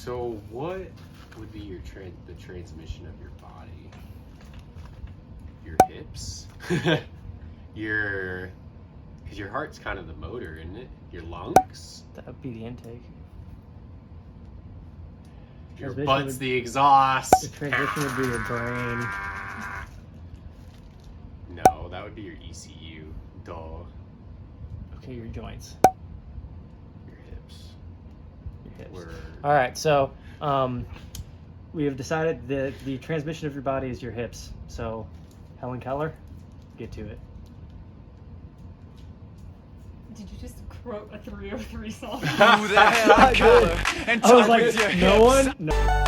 So what would be your the transmission of your body? Your hips? Because your heart's kind of the motor, isn't it? Your lungs? That would be the intake. Your butt's the exhaust. The transmission would be your brain. No, that would be your ECU. Duh. Okay, your joints. Your hips. Your hips. Word. All right, so we have decided that the transmission of your body is your hips. So, Helen Keller, get to it. Did you just quote a 303 song? Who the hell Keller and I was talk like, with your no hips. one? No.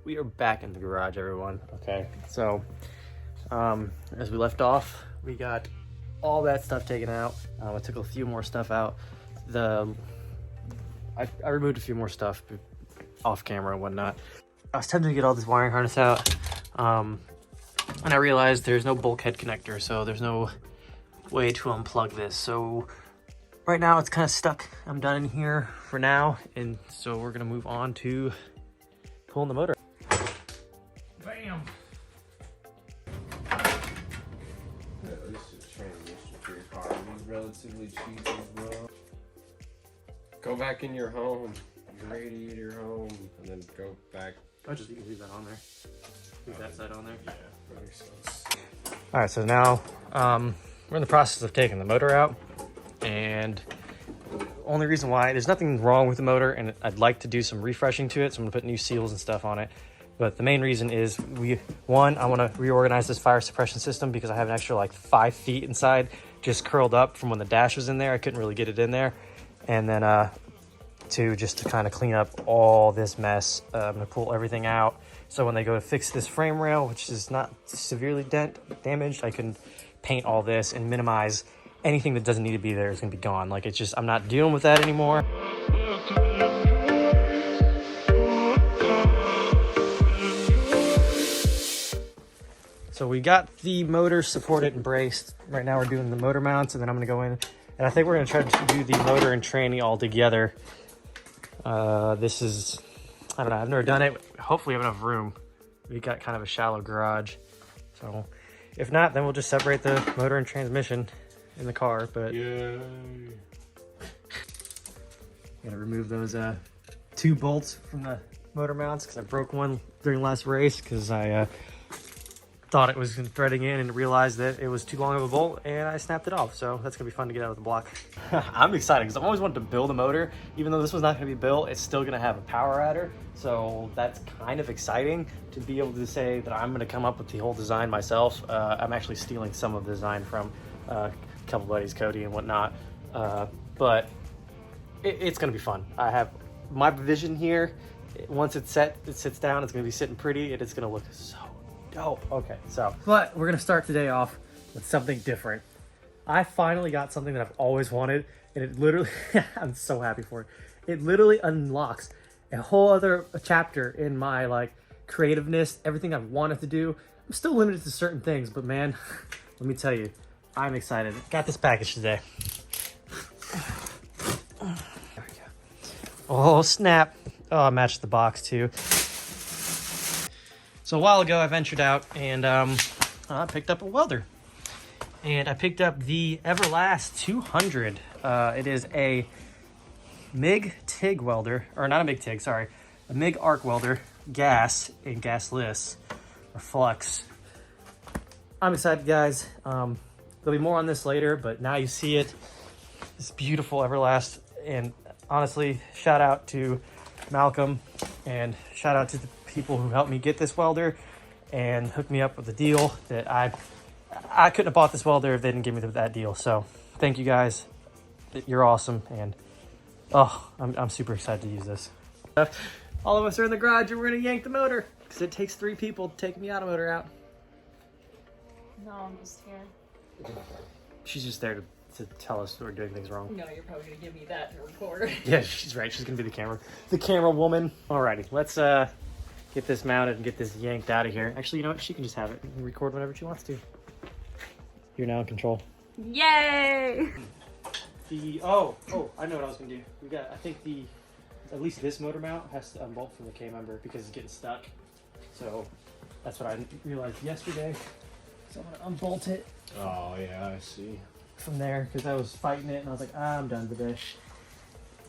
We are back in the garage, everyone. Okay, so as we left off, we got all that stuff taken out. I took a few more stuff out. I removed a few more stuff off camera and whatnot. I was tempted to get all this wiring harness out, and I realized there's no bulkhead connector, so there's no way to unplug this. So right now it's kind of stuck. I'm done in here for now, and so we're gonna move on to pulling the motor. Bam! This is transmission for your car. It's relatively cheap as well. Go back in your home, your radiator home, and then go back. Oh, just you can leave that on there. Leave that side on there. Yeah, that makes sense. All right, so now we're in the process of taking the motor out, and only reason why, there's nothing wrong with the motor, and I'd like to do some refreshing to it, so I'm gonna put new seals and stuff on it. But the main reason is I want to reorganize this fire suppression system because I have an extra like 5 feet inside, just curled up from when the dash was in there. I couldn't really get it in there. And then to kind of clean up all this mess, I'm gonna pull everything out. So when they go to fix this frame rail, which is not severely damaged, I can paint all this and minimize anything that doesn't need to be there is gonna be gone. Like, it's just, I'm not dealing with that anymore. So we got the motor supported and braced. Right now we're doing the motor mounts, and then I'm gonna go in, and I think we're gonna try to do the motor and tranny all together. This is, I don't know, I've never done it. Hopefully we have enough room. We got kind of a shallow garage. So if not, then we'll just separate the motor and transmission in the car, but Yay. gotta remove those 2 bolts from the motor mounts because I broke one during last race because I thought it was threading in and realized that it was too long of a bolt, and I snapped it off. So that's gonna be fun to get out of the block. I'm excited because I've always wanted to build a motor. Even though this was not gonna be built, it's still gonna have a power adder. So that's kind of exciting to be able to say that I'm gonna come up with the whole design myself. I'm actually stealing some of the design from a couple buddies, Cody and whatnot. But it's gonna be fun. I have my vision here. Once it's set, it sits down, it's gonna be sitting pretty, and it's gonna look so dope. Okay, so, but we're gonna start today off with something different. I finally got something that I've always wanted, and it literally, I'm so happy for it. It literally unlocks a whole other chapter in my like creativeness, everything I've wanted to do. I'm still limited to certain things, but man, let me tell you, I'm excited. Got this package today. There we go. Oh, snap. Oh, I matched the box too. So a while ago, I ventured out and I picked up a welder. And I picked up the Everlast 200. It is a MIG TIG welder, or not a MIG TIG, sorry. A MIG arc welder, gas and gasless, or flux. I'm excited, guys. There'll be more on this later, but now you see it. This beautiful Everlast. And honestly, shout out to Malcolm and shout out to the people who helped me get this welder and hooked me up with a deal that I couldn't have bought this welder if they didn't give me that deal. So thank you guys. You're awesome. And oh, I'm super excited to use this. All of us are in the garage and we're gonna yank the motor because it takes 3 people to take the Miata motor out. No, I'm just here. She's just there to tell us we're doing things wrong. No, you're probably gonna give me that to record. Yeah, she's right. She's gonna be the camera woman. Alrighty, let's get this mounted and get this yanked out of here. Actually, you know what? She can just have it and record whenever she wants to. You're now in control. Yay! Oh, I know what I was gonna do. We got, I think at least this motor mount has to unbolt from the K member because it's getting stuck. So that's what I realized yesterday. So I'm gonna unbolt it. Oh yeah, I see. From there because I was fighting it and I was like, I'm done with this.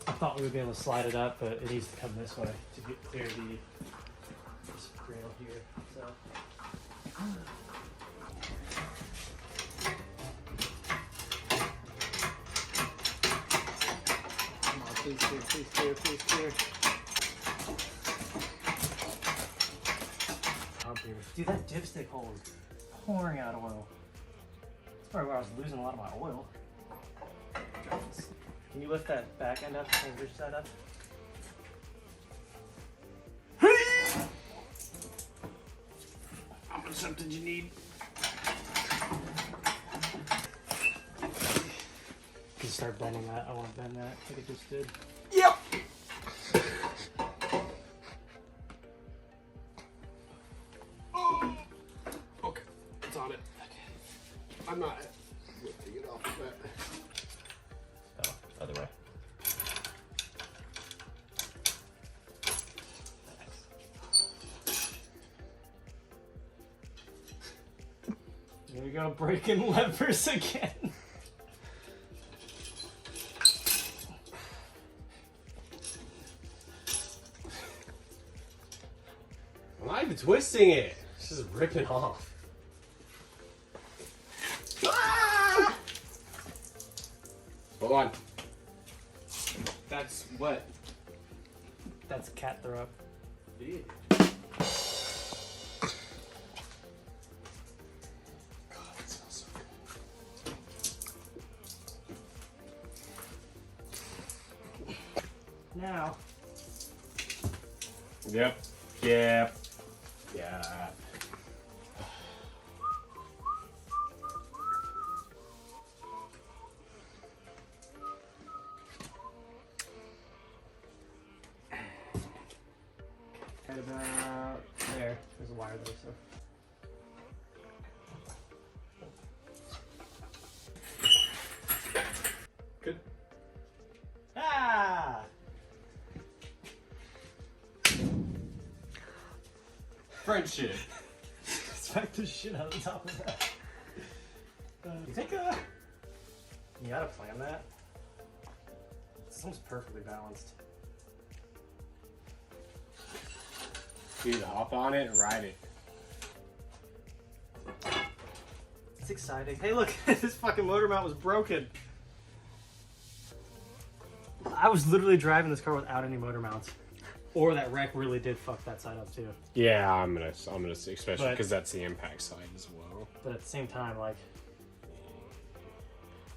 I thought we would be able to slide it up, but it needs to come this way to get clear this rail here. So. Come on, please clear, please clear, please clear. Dude, that dipstick hole is pouring out oil. That's probably where I was losing a lot of my oil. Can you lift that back end up and reach that up? How much something did you need? Can you start bending that? I want to bend that like it just did. Yep! Oh. Okay, it's on it. Okay. I'm not lifting it off of that. Oh, other way. Here we go, breaking levers again. I'm not even twisting it. It's just ripping off. Ah! Hold on. That's what? That's cat throw up. Yeah. God, it smells so good. Now. Yep. Yep. Yeah. Right about there. There's a wire there, so. Good. Ah! Friendship. Smack the shit out of the top of that. You think you gotta plan that? This one's perfectly balanced. Dude, hop on it and ride it. It's exciting. Hey, look, this fucking motor mount was broken. I was literally driving this car without any motor mounts. Or that wreck really did fuck that side up too. Yeah, I'm gonna especially But- because that's the impact side as well. But at the same time, like,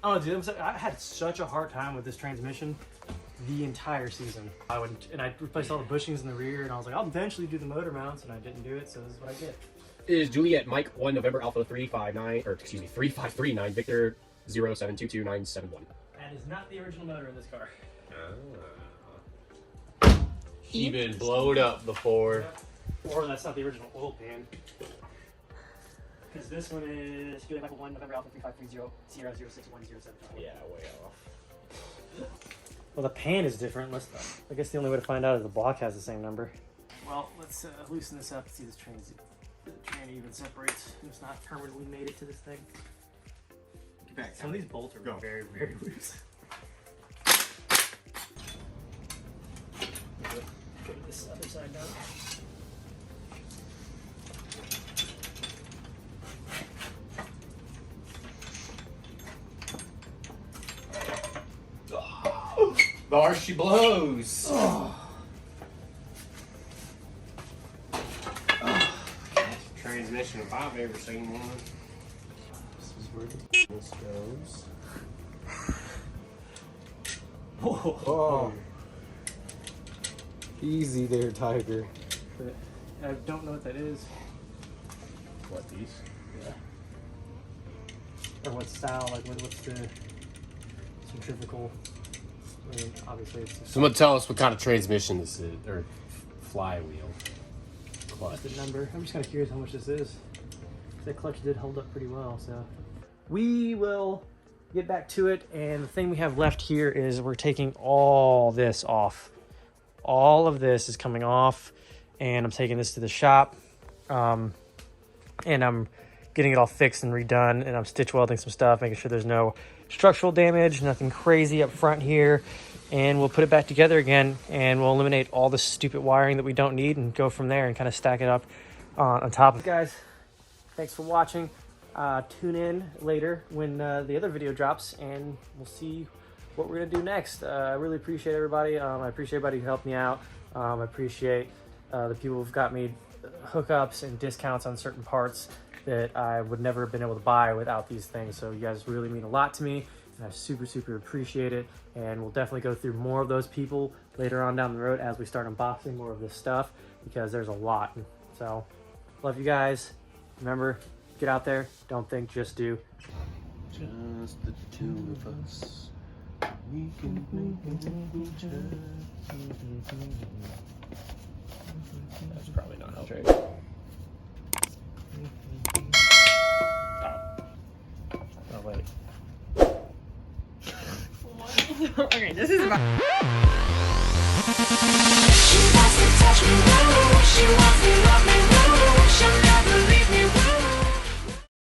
oh, dude, I had such a hard time with this transmission the entire season. I replaced all the bushings in the rear, and I was like, I'll eventually do the motor mounts, and I didn't do it, so this is what I get. Is Juliet Mike 1 November Alpha 3539 Victor 0722971. That is not the original motor in this car. She been blowed up before. Or that's not the original oil pan. Because this one is Juliet Michael 1 November Alpha 3530006107. Yeah, way off. Well, the pan is different. I guess the only way to find out is the block has the same number. Well, let's loosen this up and see this train even separates. It's not permanently made it to this thing. Get back. Some of these bolts are very, very loose. Put this other side down. There she blows. Transmission if I've ever seen one. This is where this goes. Oh. Easy there, Tiger. I don't know what that is. What, these? Yeah. Or what style, like what's the centrifugal? I mean, obviously it's just... Someone tell us what kind of transmission this is, or flywheel. clutch. Just the number. I'm just kind of curious how much this is. That clutch did hold up pretty well, so. We will get back to it, and the thing we have left here is we're taking all this off. All of this is coming off, and I'm taking this to the shop, and I'm getting it all fixed and redone, and I'm stitch welding some stuff, making sure there's no structural damage, nothing crazy up front here, and we'll put it back together again, and we'll eliminate all the stupid wiring that we don't need and go from there and kind of stack it up on top of it. Guys, thanks for watching. Tune in later when the other video drops, and we'll see what we're gonna do next. I really appreciate everybody. I appreciate everybody who helped me out. I appreciate the people who've got me hookups and discounts on certain parts that I would never have been able to buy without these things. So you guys really mean a lot to me, and I super appreciate it. And we'll definitely go through more of those people later on down the road as we start unboxing more of this stuff, because there's a lot. So love you guys. Remember, get out there, don't think, just do. Just the two of us. We can make a future. That's probably not helping. Oh wait. Okay, this is about. She wants to touch me, she wants me